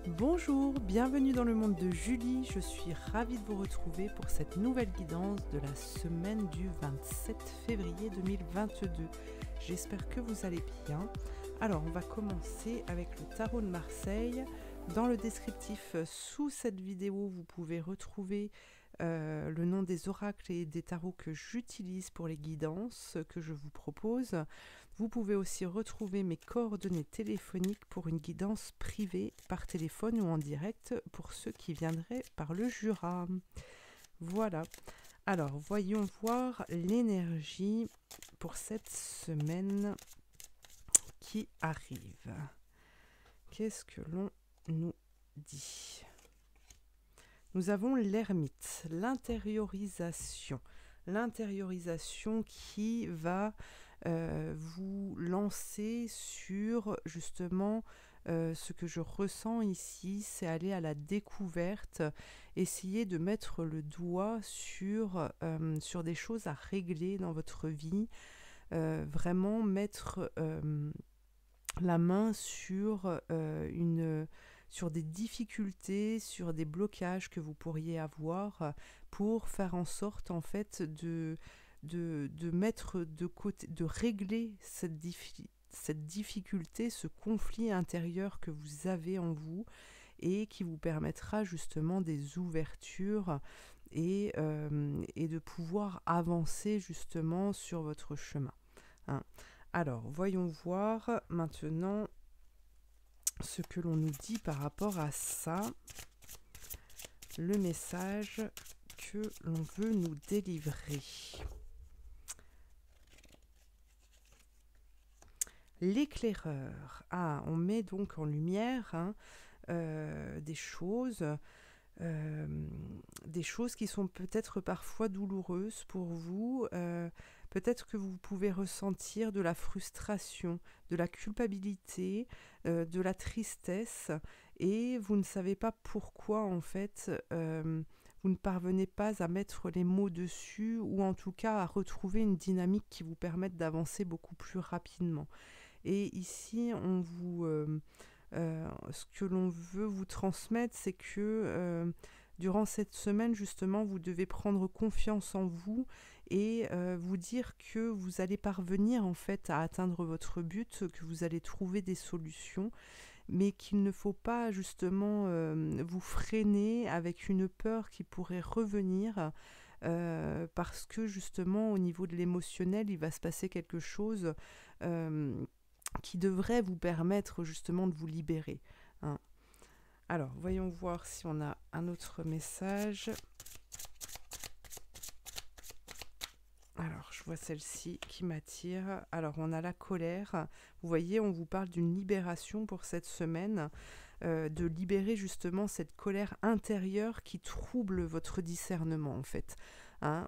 Bonjour, bienvenue dans le monde de Julie, je suis ravie de vous retrouver pour cette nouvelle guidance de la semaine du 27 février 2022. J'espère que vous allez bien. Alors on va commencer avec le tarot de Marseille. Dans le descriptif sous cette vidéo, vous pouvez retrouver le nom des oracles et des tarots que j'utilise pour les guidances que je vous propose. Vous pouvez aussi retrouver mes coordonnées téléphoniques pour une guidance privée par téléphone ou en direct pour ceux qui viendraient par le Jura. Voilà. Alors, voyons voir l'énergie pour cette semaine qui arrive. Qu'est-ce que l'on nous dit ? Nous avons l'ermite, l'intériorisation. L'intériorisation qui va vous lancer sur justement ce que je ressens ici, c'est aller à la découverte, essayer de mettre le doigt sur des choses à régler dans votre vie, vraiment mettre la main sur sur des difficultés, sur des blocages que vous pourriez avoir pour faire en sorte en fait de mettre de côté, de régler cette difficulté, ce conflit intérieur que vous avez en vous et qui vous permettra justement des ouvertures et de pouvoir avancer justement sur votre chemin. Hein. Alors, voyons voir maintenant ce que l'on nous dit par rapport à ça, le message que l'on veut nous délivrer. L'éclaireur. Ah, on met donc en lumière des choses qui sont peut-être parfois douloureuses pour vous. Peut-être que vous pouvez ressentir de la frustration, de la culpabilité, de la tristesse, et vous ne savez pas pourquoi en fait vous ne parvenez pas à mettre les mots dessus, ou en tout cas à retrouver une dynamique qui vous permette d'avancer beaucoup plus rapidement. Et ici, ce que l'on veut vous transmettre, c'est que durant cette semaine, justement, vous devez prendre confiance en vous et vous dire que vous allez parvenir en fait à atteindre votre but, que vous allez trouver des solutions, mais qu'il ne faut pas justement vous freiner avec une peur qui pourrait revenir. Parce que justement au niveau de l'émotionnel, il va se passer quelque chose qui devrait vous permettre justement de vous libérer. Hein. Alors, voyons voir si on a un autre message. Alors, je vois celle-ci qui m'attire. Alors, on a la colère. Vous voyez, on vous parle d'une libération pour cette semaine, de libérer justement cette colère intérieure qui trouble votre discernement, en fait. Hein,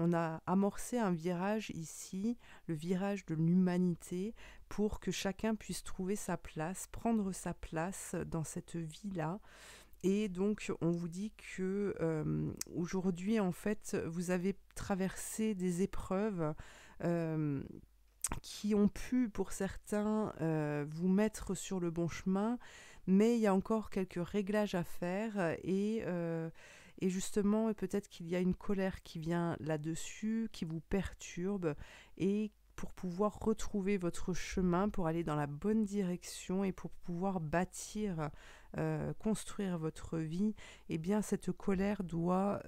on a amorcé un virage ici, le virage de l'humanité, pour que chacun puisse trouver sa place, prendre sa place dans cette vie-là. Et donc, on vous dit que aujourd'hui, en fait, vous avez traversé des épreuves qui ont pu, pour certains, vous mettre sur le bon chemin, mais il y a encore quelques réglages à faire et justement, peut-être qu'il y a une colère qui vient là-dessus, qui vous perturbe, et pour pouvoir retrouver votre chemin, pour aller dans la bonne direction et pour pouvoir bâtir, construire votre vie, eh bien cette colère doit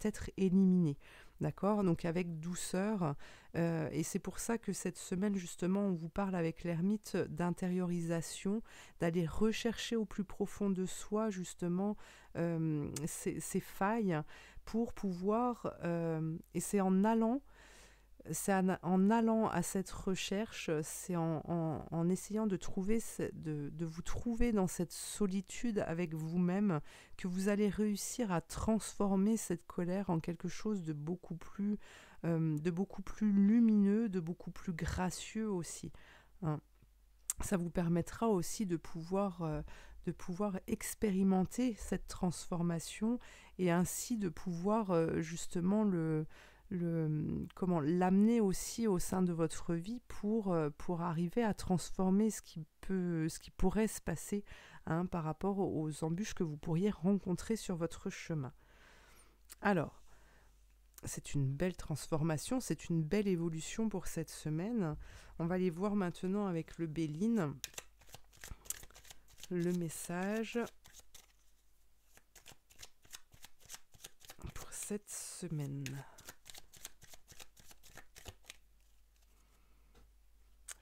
être éliminée. D'accord ? Donc avec douceur. Et c'est pour ça que cette semaine, justement, on vous parle avec l'ermite d'intériorisation, d'aller rechercher au plus profond de soi, justement, ces failles pour pouvoir... et c'est en allant à cette recherche, c'est en essayant de vous trouver dans cette solitude avec vous-même, que vous allez réussir à transformer cette colère en quelque chose de beaucoup plus lumineux, de beaucoup plus gracieux aussi. Hein. Ça vous permettra aussi de pouvoir expérimenter cette transformation et ainsi de pouvoir justement l'amener aussi au sein de votre vie pour arriver à transformer ce qui pourrait se passer hein, par rapport aux embûches que vous pourriez rencontrer sur votre chemin. Alors, c'est une belle transformation, c'est une belle évolution pour cette semaine. On va aller voir maintenant avec le Béline le message pour cette semaine.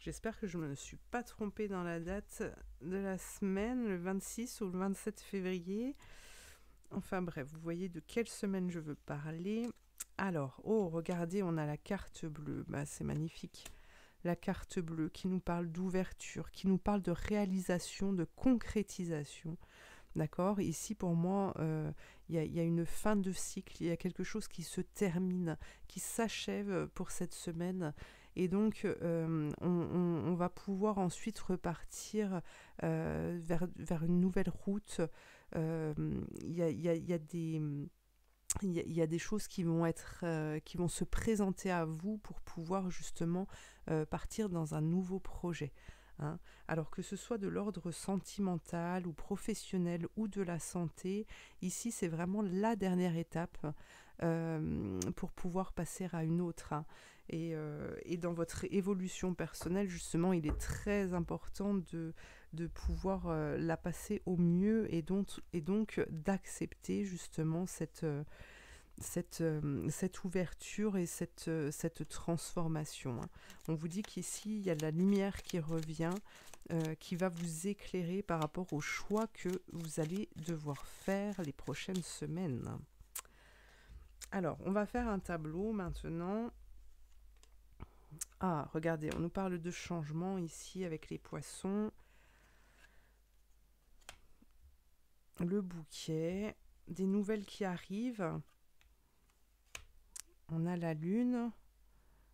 J'espère que je ne me suis pas trompée dans la date de la semaine, le 26 ou le 27 février. Enfin bref, vous voyez de quelle semaine je veux parler. Alors, oh, regardez, on a la carte bleue. Bah, c'est magnifique. La carte bleue qui nous parle d'ouverture, qui nous parle de réalisation, de concrétisation. D'accord ? Ici, pour moi, il y a une fin de cycle, il y a quelque chose qui se termine, qui s'achève pour cette semaine. Et donc, on va pouvoir ensuite repartir vers une nouvelle route. Il y a des choses qui vont se présenter à vous pour pouvoir justement partir dans un nouveau projet. Hein. Alors que ce soit de l'ordre sentimental ou professionnel ou de la santé, ici c'est vraiment la dernière étape pour pouvoir passer à une autre. Hein. Et dans votre évolution personnelle, justement, il est très important de pouvoir la passer au mieux et donc d'accepter justement cette ouverture et cette transformation. Hein. On vous dit qu'ici, il y a de la lumière qui revient, qui va vous éclairer par rapport aux choix que vous allez devoir faire les prochaines semaines. Alors, on va faire un tableau maintenant. Ah, regardez, on nous parle de changement ici avec les poissons. Le bouquet, des nouvelles qui arrivent. On a la lune.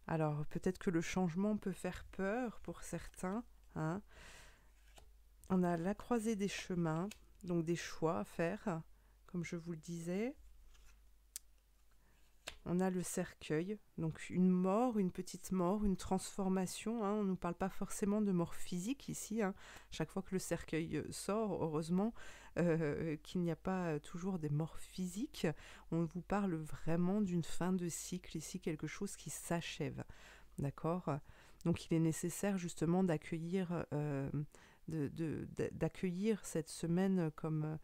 Alors, peut-être que le changement peut faire peur pour certains. Hein. On a la croisée des chemins, donc des choix à faire, comme je vous le disais. On a le cercueil, donc une mort, une petite mort, une transformation. Hein. On ne nous parle pas forcément de mort physique ici. Hein. Chaque fois que le cercueil sort, heureusement qu'il n'y a pas toujours des morts physiques. On vous parle vraiment d'une fin de cycle ici, quelque chose qui s'achève. D'accord ? Donc il est nécessaire justement d'accueillir d'accueillir cette semaine comme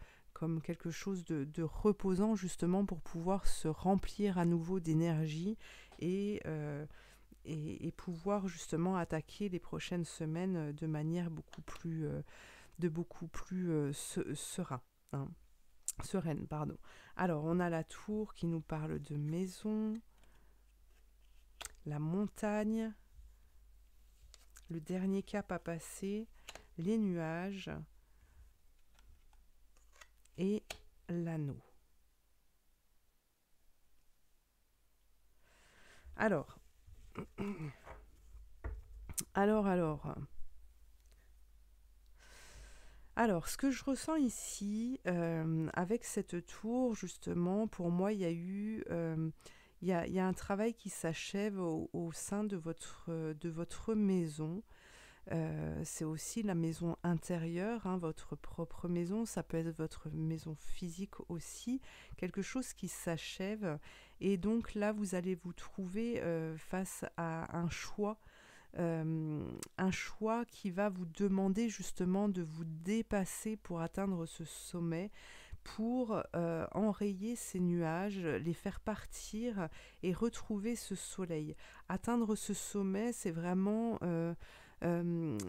quelque chose de reposant justement pour pouvoir se remplir à nouveau d'énergie et pouvoir justement attaquer les prochaines semaines de manière beaucoup plus sereine. Pardon. Alors on a la tour qui nous parle de maison, la montagne, le dernier cap à passer, les nuages et l'anneau. Alors, ce que je ressens ici, avec cette tour, justement, pour moi, il y a eu... il y a un travail qui s'achève au sein de votre maison. C'est aussi la maison intérieure, hein, votre propre maison, ça peut être votre maison physique aussi, quelque chose qui s'achève. Et donc là, vous allez vous trouver face à un choix qui va vous demander justement de vous dépasser pour atteindre ce sommet, pour enrayer ces nuages, les faire partir et retrouver ce soleil. Atteindre ce sommet, c'est vraiment...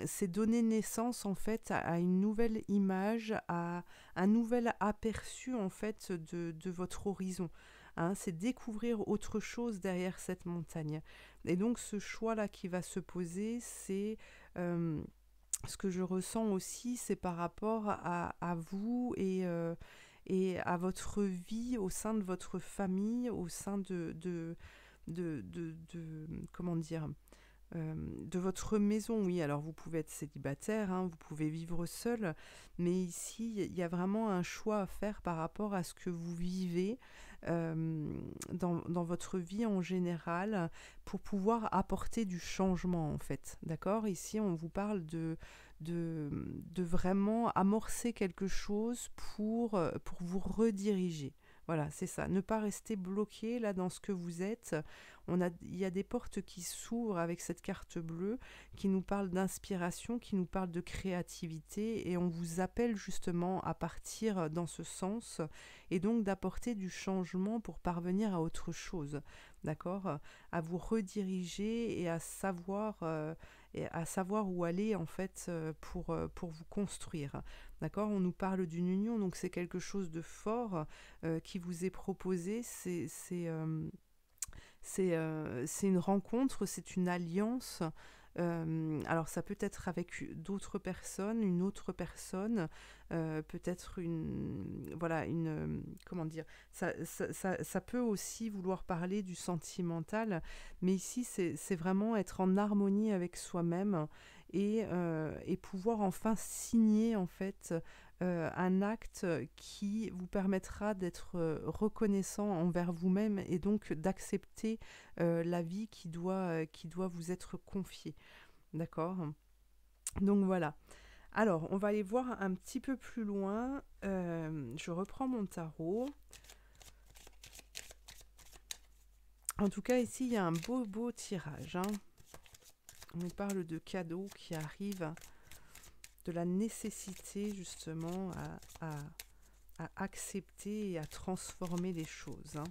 c'est donner naissance en fait à une nouvelle image, à un nouvel aperçu en fait de votre horizon. Hein, c'est découvrir autre chose derrière cette montagne. Et donc ce choix-là qui va se poser, c'est ce que je ressens aussi, c'est par rapport à vous et à votre vie au sein de votre famille, au sein de comment dire, de votre maison. Oui, alors vous pouvez être célibataire, hein, vous pouvez vivre seul, mais ici, il y a vraiment un choix à faire par rapport à ce que vous vivez dans votre vie en général pour pouvoir apporter du changement, en fait. D'accord? Ici, on vous parle de vraiment amorcer quelque chose pour vous rediriger. Voilà, c'est ça. Ne pas rester bloqué là dans ce que vous êtes. Il y a des portes qui s'ouvrent avec cette carte bleue, qui nous parlent d'inspiration, qui nous parlent de créativité, et on vous appelle justement à partir dans ce sens, et donc d'apporter du changement pour parvenir à autre chose, d'accord? À vous rediriger et à savoir où aller en fait pour vous construire, d'accord? On nous parle d'une union, donc c'est quelque chose de fort qui vous est proposé. C'est une rencontre, c'est une alliance. Alors ça peut être avec d'autres personnes, une autre personne, peut-être comment dire, ça peut aussi vouloir parler du sentimental, mais ici c'est vraiment être en harmonie avec soi-même et pouvoir enfin signer en fait un acte qui vous permettra d'être reconnaissant envers vous-même et donc d'accepter la vie qui doit vous être confiée. D'accord? Donc voilà. Alors, on va aller voir un petit peu plus loin. Je reprends mon tarot. En tout cas, ici, il y a un beau tirage, hein. On nous parle de cadeaux qui arrivent, de la nécessité justement à accepter et à transformer les choses, hein.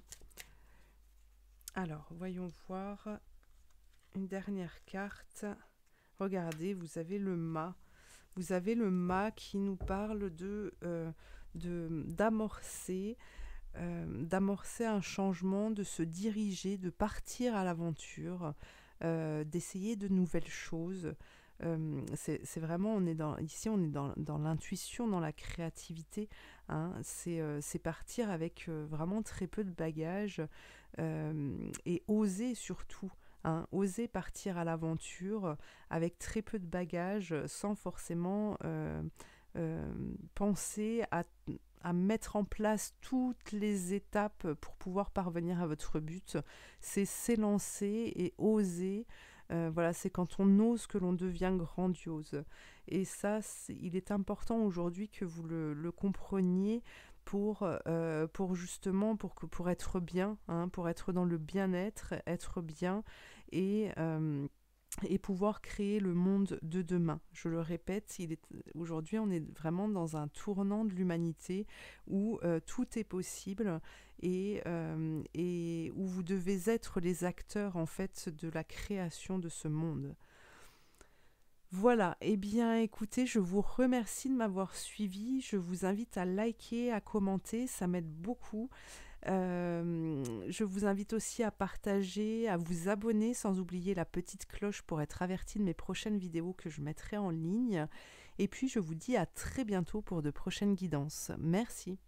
Alors, voyons voir une dernière carte. Regardez, vous avez le mât. Vous avez le mât qui nous parle d'amorcer un changement, de se diriger, de partir à l'aventure, d'essayer de nouvelles choses. C'est vraiment, ici on est dans l'intuition, dans la créativité, hein. C'est partir avec vraiment très peu de bagages et oser surtout, hein, oser partir à l'aventure avec très peu de bagages sans forcément penser à mettre en place toutes les étapes pour pouvoir parvenir à votre but. C'est s'élancer et oser. Voilà, c'est quand on ose que l'on devient grandiose. Et ça, il est important aujourd'hui que vous le compreniez pour justement, pour être bien, hein, pour être dans le bien-être, être bien et pouvoir créer le monde de demain. Je le répète, aujourd'hui on est vraiment dans un tournant de l'humanité où tout est possible et où vous devez être les acteurs en fait de la création de ce monde. Voilà, eh bien écoutez, je vous remercie de m'avoir suivi, je vous invite à liker, à commenter, ça m'aide beaucoup. Je vous invite aussi à partager, à vous abonner sans oublier la petite cloche pour être averti de mes prochaines vidéos que je mettrai en ligne. Et puis je vous dis à très bientôt pour de prochaines guidances. Merci.